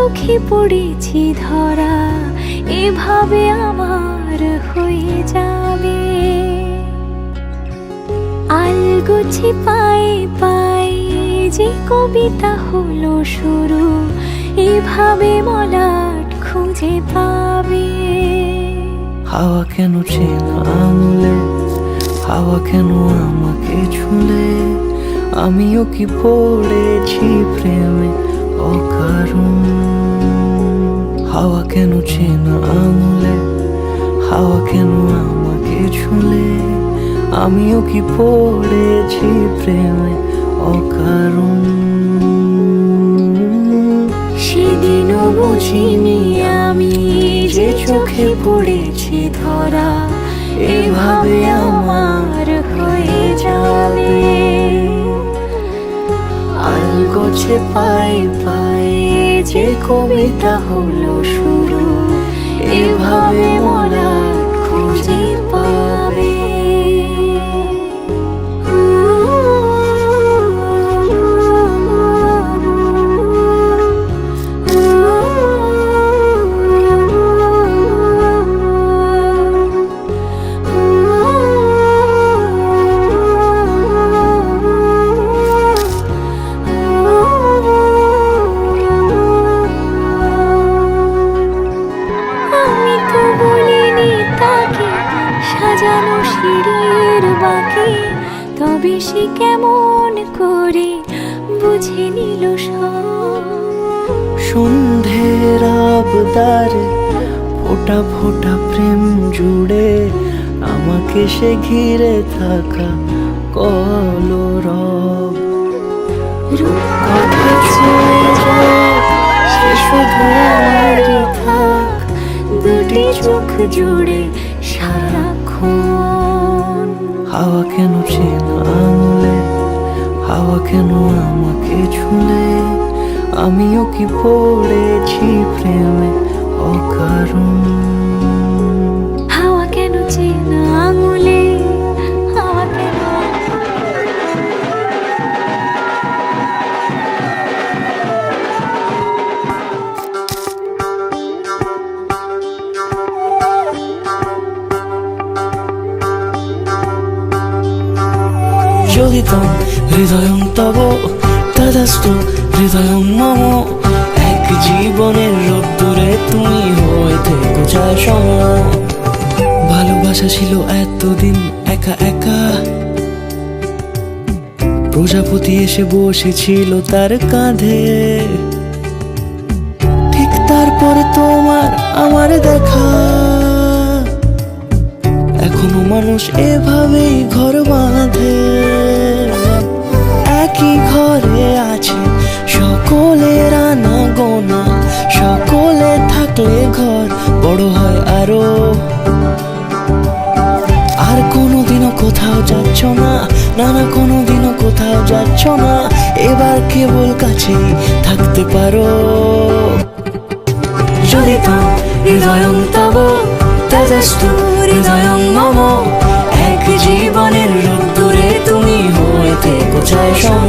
চোখে পড়েছি ধরা, এভাবে আমার হয়ে যাবে। আলগোছে পায়ে পায়ে যে কবিতা হলো শুরু, এভাবে মলাট খুঁজে পাবে। হাওয়া কেন চেনা আঙুলে, হাওয়া কেন আমাকে ছুলে, আমিও কি পড়েছি প্রেমে অকারণ। হাওয়া কেন চেনা আঙুলে, হাওয়া কেন আমাকে ছুলে, আমিও কি পড়েছি প্রেমে অকারণ। সেদিনও বুঝিনি আমি যে চোখে পড়েছি ধরা, এভাবে আমার হয়ে যাবে। আলগোছে পায়ে পায়ে যে কবিতা হলো শুরু, এভাবে মলাট খুঁজে পাবে। সাজানো সিঁড়ির বাকি, তবে সে কেমন করে বুঝে নিল সব। সন্ধ্যের আবদারে ফোটা ফোটা প্রেম জুড়ে, আমাকে সে ঘিরে থাকা কলরব। কথা ছুঁয়ে যাক, সে শুধু আমারই থাক, দুটি চোখ জুড়ে সারাক্ষণ। হাওয়া কেন চেনা আঙুলে, হাওয়া কেন আমাকে ছুলে, আমিও কি পড়েছি প্রেমে অকারণ। হাওয়া কেন চেনা আঙুলে, হাওয়া কেন যোগিতং হৃদয়ং তব তদাস্তু হৃদয়ং মম। এক জীবনের রোদ্দুরে তুমি হয়ে থেকো চায় সম। ভালোবাসা ছিল এতদিন একা একা, প্রজাপতি এসে বসেছিল তার কাঁধে। ঠিক তারপরে তোমার আমার দেখা, এখনো মানুষ এভাবেই ঘর বাঁধে। একই ঘরে আছে সকলের আনা গোনা, সকলে থাকলে ঘর বড় হয় আরো। আর কোনোদিনও কোথাও যাচ্ছ না, না না কোনোদিনও কোথাও যাচ্ছ না, এবার কেবল কাছেই থাকতে পারো। যদি তো হৃদয়ং তব তদাস্তু হৃদয়ং মম। এক জীবনের রোদ্দুরে তুমি হয়ে থেকো চায় সম।